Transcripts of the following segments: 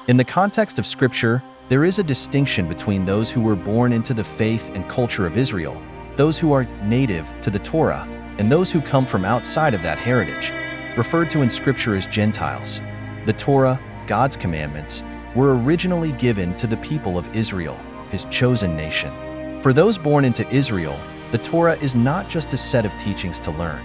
In the context of Scripture, there is a distinction between those who were born into the faith and culture of Israel, those who are native to the Torah, and those who come from outside of that heritage, referred to in Scripture as Gentiles. The Torah, God's commandments, were originally given to the people of Israel, His chosen nation. For those born into Israel, the Torah is not just a set of teachings to learn.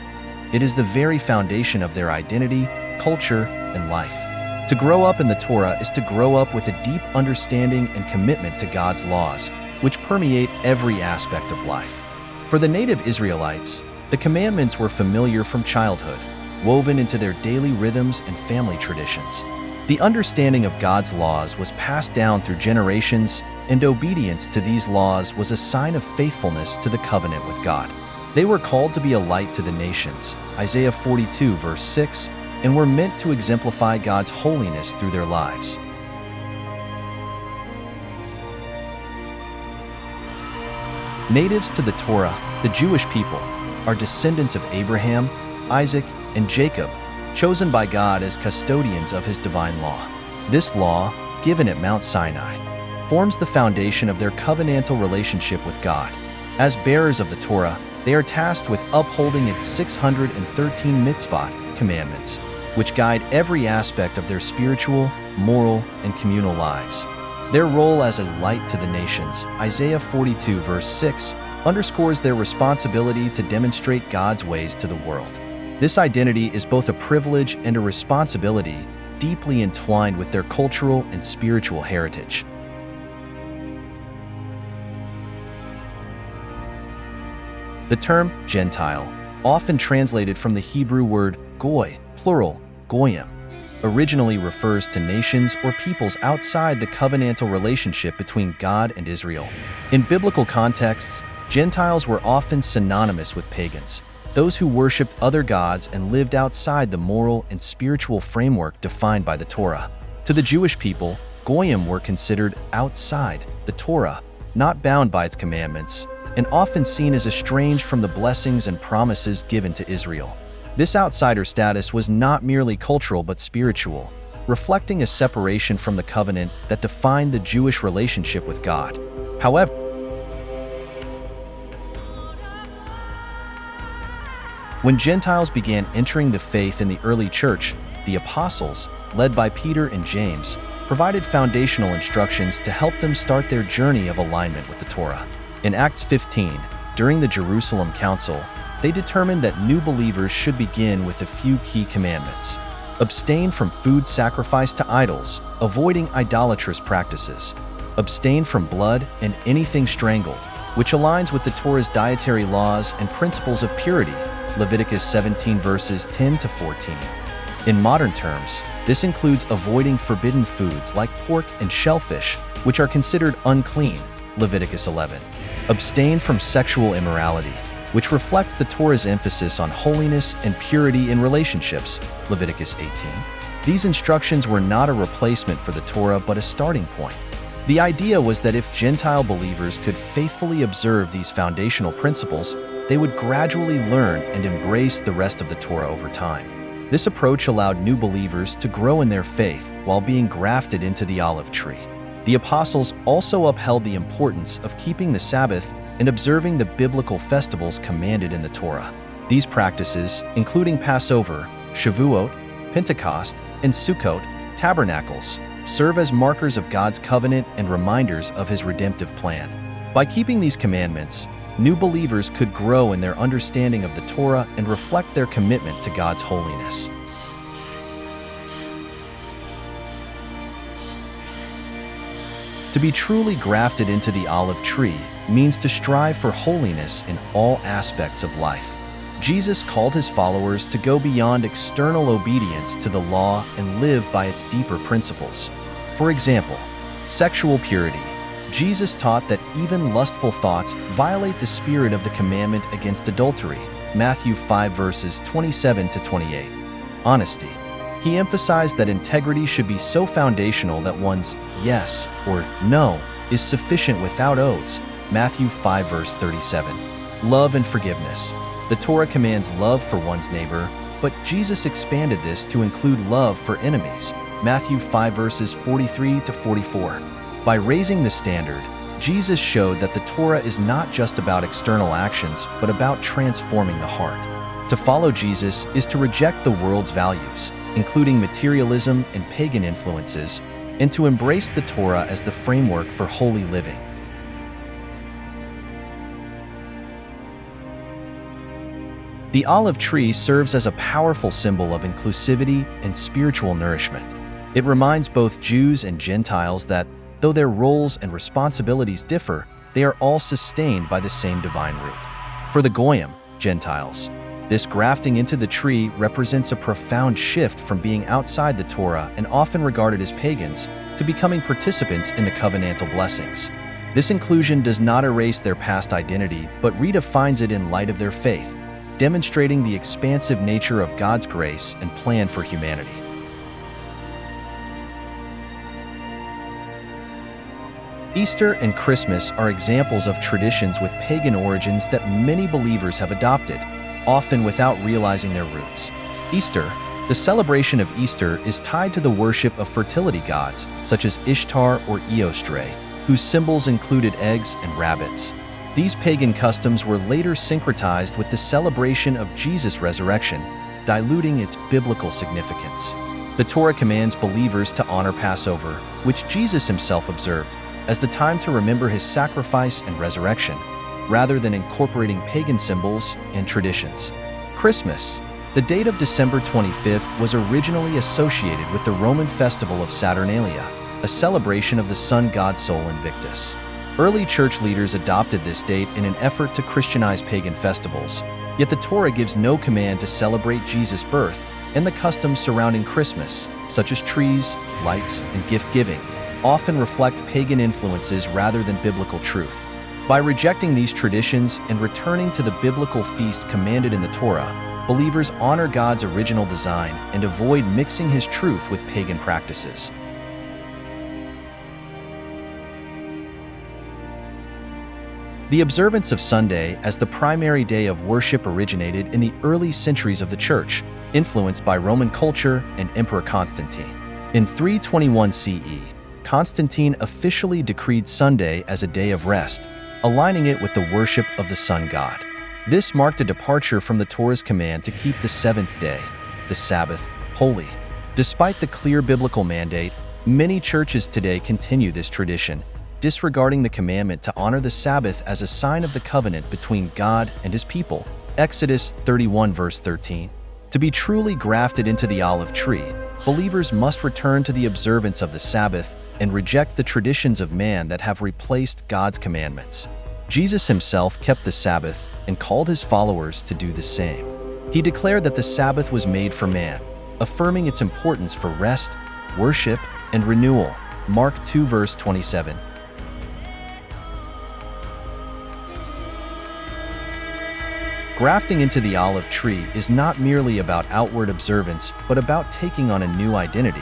It is the very foundation of their identity, culture, and life. To grow up in the Torah is to grow up with a deep understanding and commitment to God's laws, which permeate every aspect of life. For the native Israelites, the commandments were familiar from childhood, woven into their daily rhythms and family traditions. The understanding of God's laws was passed down through generations, and obedience to these laws was a sign of faithfulness to the covenant with God. They were called to be a light to the nations, Isaiah 42 verse 6, and were meant to exemplify God's holiness through their lives. Natives to the Torah, the Jewish people, are descendants of Abraham, Isaac, and Jacob, chosen by God as custodians of His divine law. This law, given at Mount Sinai, forms the foundation of their covenantal relationship with God. As bearers of the Torah, they are tasked with upholding its 613 mitzvot, commandments, which guide every aspect of their spiritual, moral, and communal lives. Their role as a light to the nations, Isaiah 42 verse 6, underscores their responsibility to demonstrate God's ways to the world. This identity is both a privilege and a responsibility, deeply entwined with their cultural and spiritual heritage. The term Gentile, often translated from the Hebrew word goy, plural, goyim, originally refers to nations or peoples outside the covenantal relationship between God and Israel. In biblical contexts, Gentiles were often synonymous with pagans, those who worshipped other gods and lived outside the moral and spiritual framework defined by the Torah. To the Jewish people, goyim were considered outside the Torah, not bound by its commandments, and often seen as estranged from the blessings and promises given to Israel. This outsider status was not merely cultural but spiritual, reflecting a separation from the covenant that defined the Jewish relationship with God. However, when Gentiles began entering the faith in the early church, the apostles, led by Peter and James, provided foundational instructions to help them start their journey of alignment with the Torah. In Acts 15, during the Jerusalem Council, they determined that new believers should begin with a few key commandments. Abstain from food sacrificed to idols, avoiding idolatrous practices. Abstain from blood and anything strangled, which aligns with the Torah's dietary laws and principles of purity, Leviticus 17 verses 10 to 14. In modern terms, this includes avoiding forbidden foods like pork and shellfish, which are considered unclean, Leviticus 11. Abstain from sexual immorality, which reflects the Torah's emphasis on holiness and purity in relationships, Leviticus 18. These instructions were not a replacement for the Torah but a starting point. The idea was that if Gentile believers could faithfully observe these foundational principles, they would gradually learn and embrace the rest of the Torah over time. This approach allowed new believers to grow in their faith while being grafted into the olive tree. The apostles also upheld the importance of keeping the Sabbath and observing the biblical festivals commanded in the Torah. These practices, including Passover, Shavuot, Pentecost, and Sukkot, tabernacles, serve as markers of God's covenant and reminders of His redemptive plan. By keeping these commandments, new believers could grow in their understanding of the Torah and reflect their commitment to God's holiness. To be truly grafted into the olive tree means to strive for holiness in all aspects of life. Jesus called His followers to go beyond external obedience to the law and live by its deeper principles. For example, sexual purity. Jesus taught that even lustful thoughts violate the spirit of the commandment against adultery, Matthew 5 verses 27 to 28. Honesty. He emphasized that integrity should be so foundational that one's yes or no is sufficient without oaths, Matthew 5 verse 37. Love and forgiveness. The Torah commands love for one's neighbor, but Jesus expanded this to include love for enemies, Matthew 5 verses 43 to 44. By raising the standard, Jesus showed that the Torah is not just about external actions, but about transforming the heart. To follow Jesus is to reject the world's values, including materialism and pagan influences, and to embrace the Torah as the framework for holy living. The olive tree serves as a powerful symbol of inclusivity and spiritual nourishment. It reminds both Jews and Gentiles that, though their roles and responsibilities differ, they are all sustained by the same divine root. For the Goyim, Gentiles, this grafting into the tree represents a profound shift from being outside the Torah and often regarded as pagans to becoming participants in the covenantal blessings. This inclusion does not erase their past identity, but redefines it in light of their faith, demonstrating the expansive nature of God's grace and plan for humanity. Easter and Christmas are examples of traditions with pagan origins that many believers have adopted, often without realizing their roots. Easter, the celebration of Easter, is tied to the worship of fertility gods, such as Ishtar or Eostre, whose symbols included eggs and rabbits. These pagan customs were later syncretized with the celebration of Jesus' resurrection, diluting its biblical significance. The Torah commands believers to honor Passover, which Jesus himself observed, as the time to remember his sacrifice and resurrection, rather than incorporating pagan symbols and traditions. Christmas, the date of December 25th, was originally associated with the Roman festival of Saturnalia, a celebration of the sun god Sol Invictus. Early church leaders adopted this date in an effort to Christianize pagan festivals, yet the Torah gives no command to celebrate Jesus' birth, and the customs surrounding Christmas, such as trees, lights, and gift-giving, often reflect pagan influences rather than biblical truth. By rejecting these traditions and returning to the biblical feasts commanded in the Torah, believers honor God's original design and avoid mixing his truth with pagan practices. The observance of Sunday as the primary day of worship originated in the early centuries of the Church, influenced by Roman culture and Emperor Constantine. In 321 CE, Constantine officially decreed Sunday as a day of rest, aligning it with the worship of the sun god. This marked a departure from the Torah's command to keep the seventh day, the Sabbath, holy. Despite the clear biblical mandate, many churches today continue this tradition, disregarding the commandment to honor the Sabbath as a sign of the covenant between God and his people. Exodus 31 verse 13. To be truly grafted into the olive tree, believers must return to the observance of the Sabbath and reject the traditions of man that have replaced God's commandments. Jesus himself kept the Sabbath and called his followers to do the same. He declared that the Sabbath was made for man, affirming its importance for rest, worship, and renewal. Mark 2 verse 27. Grafting into the olive tree is not merely about outward observance, but about taking on a new identity,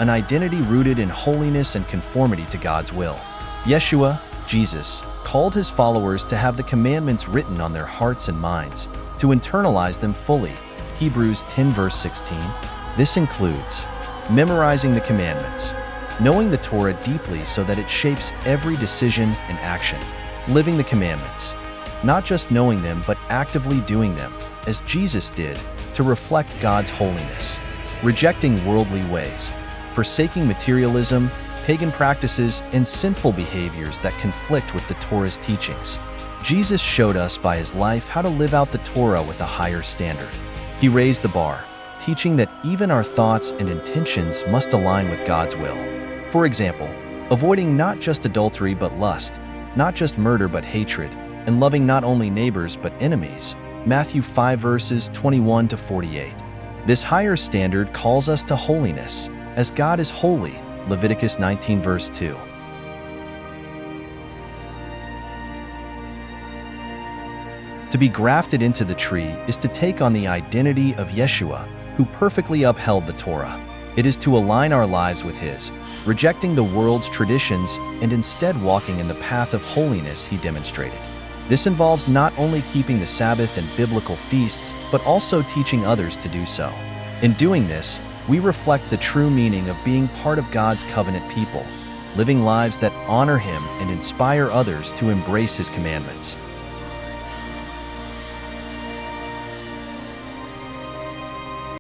an identity rooted in holiness and conformity to God's will. Yeshua, Jesus, called his followers to have the commandments written on their hearts and minds, to internalize them fully. Hebrews 10 verse 16. This includes memorizing the commandments, knowing the Torah deeply so that it shapes every decision and action, living the commandments, not just knowing them but actively doing them, as Jesus did, to reflect God's holiness, rejecting worldly ways, forsaking materialism, pagan practices, and sinful behaviors that conflict with the Torah's teachings. Jesus showed us by his life how to live out the Torah with a higher standard. He raised the bar, teaching that even our thoughts and intentions must align with God's will. For example, avoiding not just adultery but lust, not just murder but hatred, and loving not only neighbors but enemies. Matthew 5 verses 21 to 48. This higher standard calls us to holiness, as God is holy. Leviticus 19 verse 2. To be grafted into the tree is to take on the identity of Yeshua, who perfectly upheld the Torah. It is to align our lives with his, rejecting the world's traditions and instead walking in the path of holiness he demonstrated. This involves not only keeping the Sabbath and biblical feasts, but also teaching others to do so. In doing this, we reflect the true meaning of being part of God's covenant people, living lives that honor Him and inspire others to embrace His commandments.